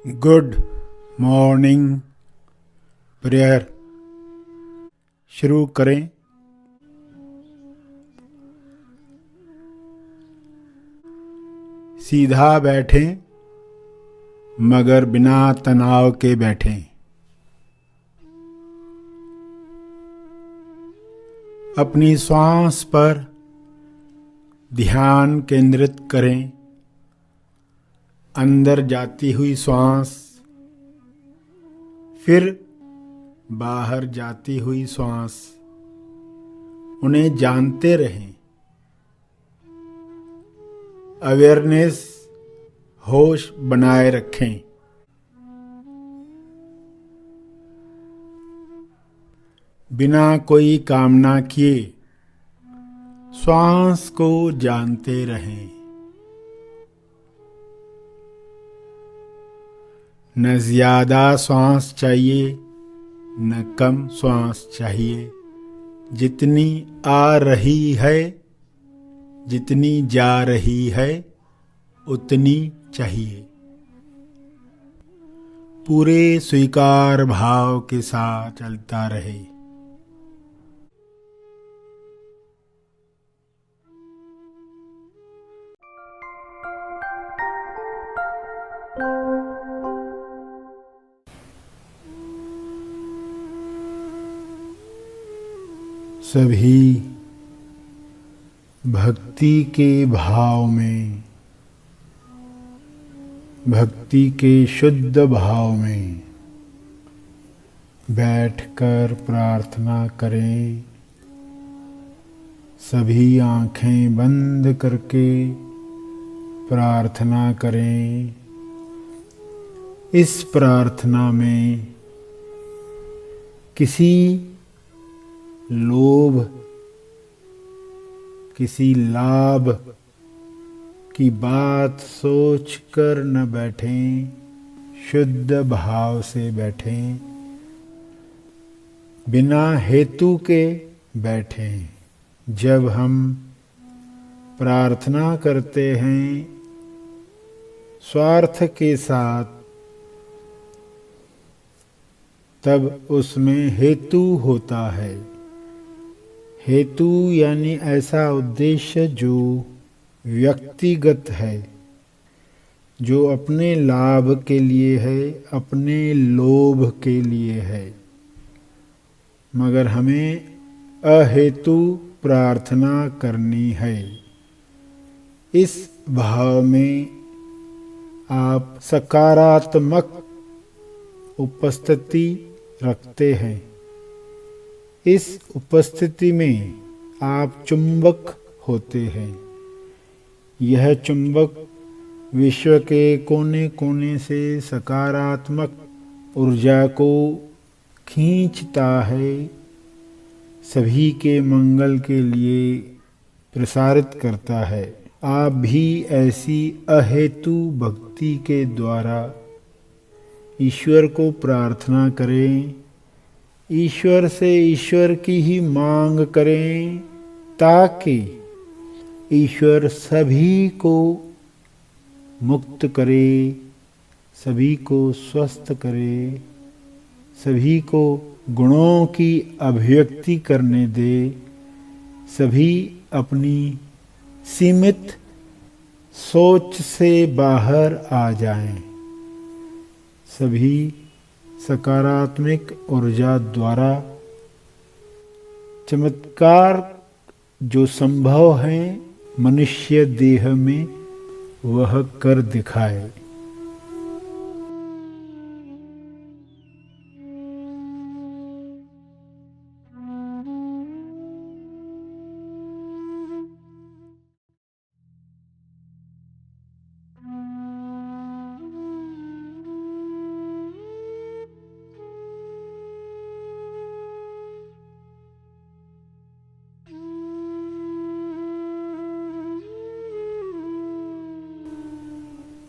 Good morning prayer शुरू करें। सीधा बैठें मगर बिना तनाव के बैठें। अपनी श्वास पर ध्यान केंद्रित करें। अंदर जाती हुई श्वास, फिर बाहर जाती हुई श्वास, उन्हें जानते रहें। अवेयरनेस, होश बनाए रखें। बिना कोई कामना किए श्वास को जानते रहें। न ज्यादा श्वास चाहिए न कम श्वास चाहिए। जितनी आ रही है, जितनी जा रही है, उतनी चाहिए। पूरे स्वीकार भाव के साथ चलता रहे। सभी भक्ति के भाव में, भक्ति के शुद्ध भाव में बैठकर प्रार्थना करें। सभी आंखें बंद करके प्रार्थना करें। इस प्रार्थना में किसी लोभ, किसी लाभ की बात सोचकर न बैठें। शुद्ध भाव से बैठें। बिना हेतु के बैठें। जब हम प्रार्थना करते हैं स्वार्थ के साथ, तब उसमें हेतु होता है। हेतु यानी ऐसा उद्देश्य जो व्यक्तिगत है, जो अपने लाभ के लिए है, अपने लोभ के लिए है। मगर हमें अहेतु प्रार्थना करनी है। इस भाव में आप सकारात्मक उपस्थिति रखते हैं। इस उपस्थिति में आप चुंबक होते हैं। यह चुंबक विश्व के कोने कोने से सकारात्मक ऊर्जा को खींचता है, सभी के मंगल के लिए प्रसारित करता है। आप भी ऐसी अहेतु भक्ति के द्वारा ईश्वर को प्रार्थना करें। ईश्वर से ईश्वर की ही मांग करें, ताकि ईश्वर सभी को मुक्त करे, सभी को स्वस्थ करे, सभी को गुणों की अभिव्यक्ति करने दे, सभी अपनी सीमित सोच से बाहर आ जाएं। सभी सकारात्मक ऊर्जा द्वारा चमत्कार जो संभव है मनुष्य देह में, वह कर दिखाए।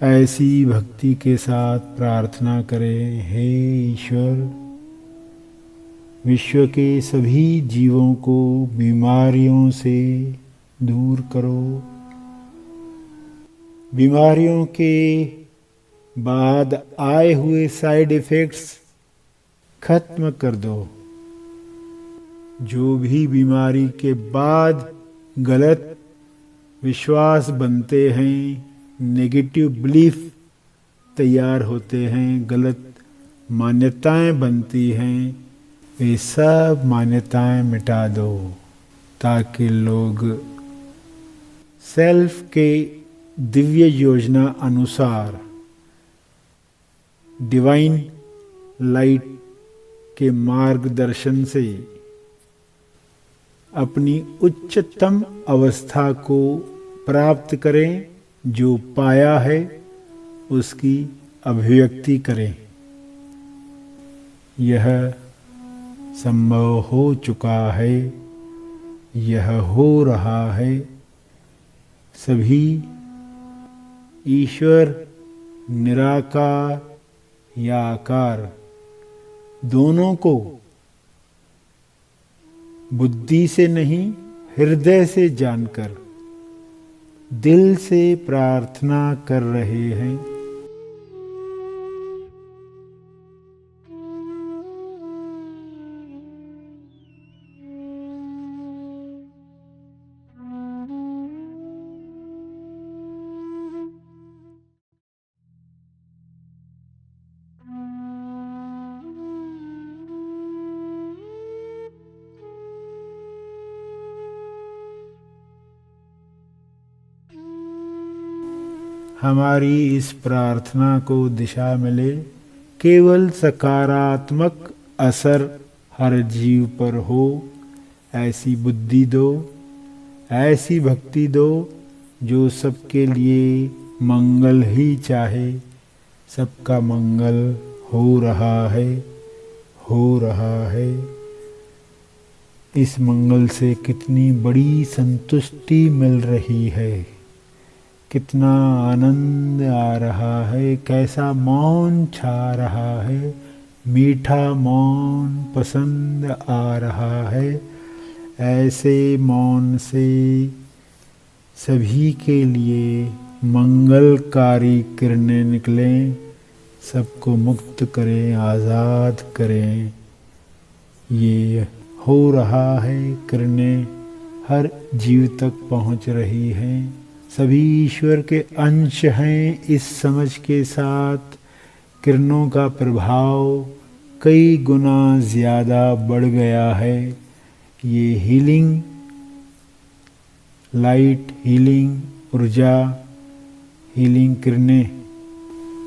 ऐसी भक्ति के साथ प्रार्थना करें। हे ईश्वर, विश्व के सभी जीवों को बीमारियों से दूर करो। बीमारियों के बाद आए हुए साइड इफेक्ट्स खत्म कर दो। जो भी बीमारी के बाद गलत विश्वास बनते हैं, नेगेटिव बिलीफ तैयार होते हैं, गलत मान्यताएं बनती हैं, वे सब मान्यताएं मिटा दो ताकि लोग सेल्फ के दिव्य योजना अनुसार डिवाइन लाइट के मार्गदर्शन से अपनी उच्चतम अवस्था को प्राप्त करें, जो पाया है उसकी अभिव्यक्ति करें। यह संभव हो चुका है, यह हो रहा है। सभी ईश्वर निराकार या आकार दोनों को बुद्धि से नहीं हृदय से जानकर दिल से प्रार्थना कर रहे हैं। हमारी इस प्रार्थना को दिशा मिले, केवल सकारात्मक असर हर जीव पर हो, ऐसी बुद्धि दो, ऐसी भक्ति दो जो सबके लिए मंगल ही चाहे। सबका मंगल हो रहा है, हो रहा है। इस मंगल से कितनी बड़ी संतुष्टि मिल रही है, कितना आनंद आ रहा है, कैसा मौन छा रहा है, मीठा मौन पसंद आ रहा है। ऐसे मौन से सभी के लिए मंगलकारी किरणें निकलें, सबको मुक्त करें, आज़ाद करें। ये हो रहा है, किरणें हर जीव तक पहुँच रही हैं। सभी ईश्वर के अंश हैं। इस समझ के साथ किरणों का प्रभाव कई गुना ज़्यादा बढ़ गया है। ये हीलिंग लाइट, हीलिंग ऊर्जा, हीलिंग किरणें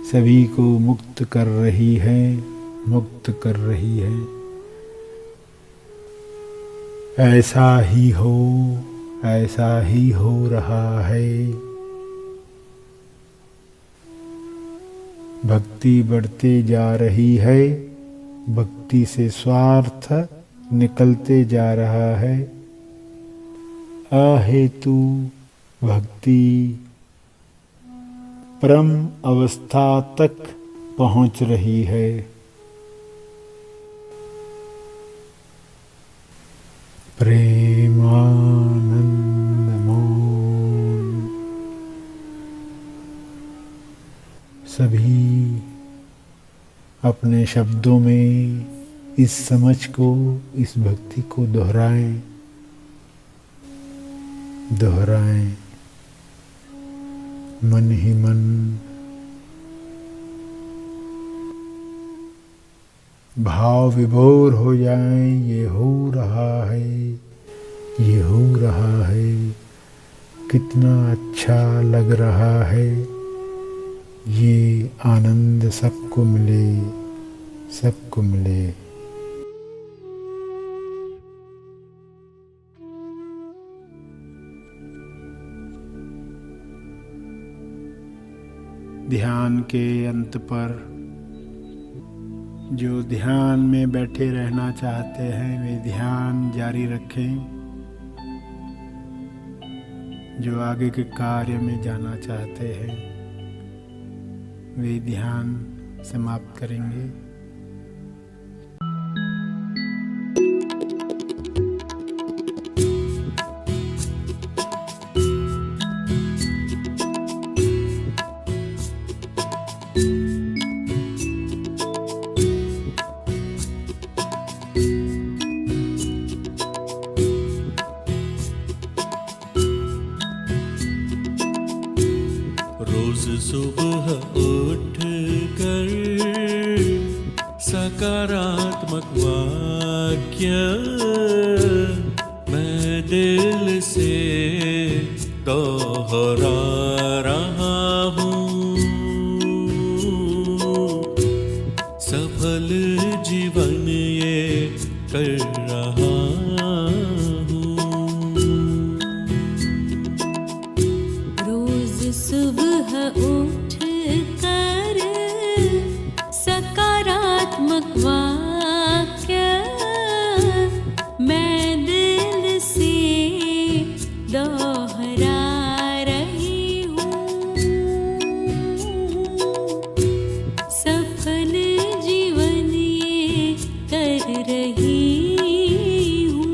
सभी को मुक्त कर रही है, मुक्त कर रही है। ऐसा ही हो, ऐसा ही हो रहा है। भक्ति बढ़ते जा रही है, भक्ति से स्वार्थ निकलते जा रहा है। अहेतु भक्ति परम अवस्था तक पहुंच रही है। प्रेमानंद मौन। सभी अपने शब्दों में इस समझ को, इस भक्ति को दोहराएं, दोहराएं मन ही मन। भाव विभोर हो जाएं, ये हो रहा है, ये हो रहा है, कितना अच्छा लग रहा है। ये आनंद सबको मिले, सबको मिले। ध्यान के अंत पर जो ध्यान में बैठे रहना चाहते हैं वे ध्यान जारी रखें। जो आगे के कार्य में जाना चाहते हैं वे ध्यान समाप्त करेंगे। सुबह उठ कर सकारात्मक वाक्य मैं दिल से दोहरा रहा हूँ। सफल जीवन ये कर रहा हूँ। रोज सुबह उठ कर सकारात्मक वाक्य मैं दिल से दोहरा रही हूँ। सफल जीवन ये कर रही हूँ।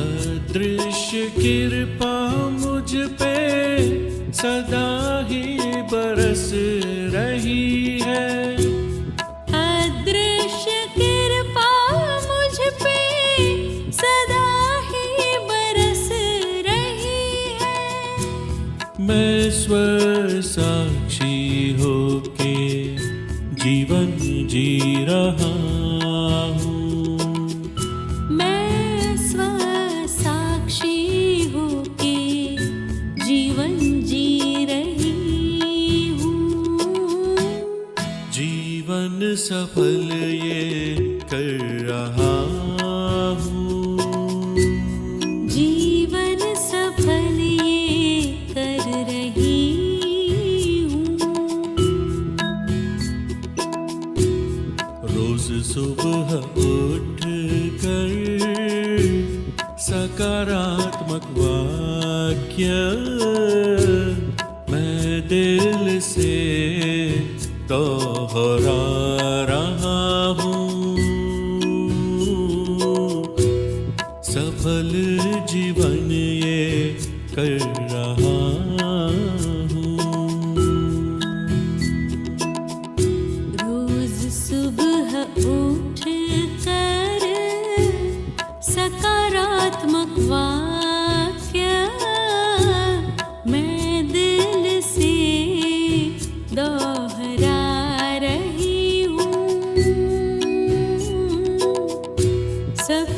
अदृश्य कृपा मुझ पे सदा ही बरस रही है। अदृश्य कृपा मुझ पे सदा ही बरस रही है। मैं स्वसाक्षी होके जीवन जी रहा हूँ। मैं स्वसाक्षी होके जीवन जी रही हूँ। जीवन सफल ये कर रहा हूँ। जीवन सफल ये कर रही हूँ। रोज सुबह उठ कर सकारात्मक वाक्य मैं दिल से दोहरा रहा हूँ। सफल जीवन ये कर रहा हूँ। रोज सुबह उठ कर सकारात्मक वाक्य मैं दिल से दोहरा रही हूँ। सब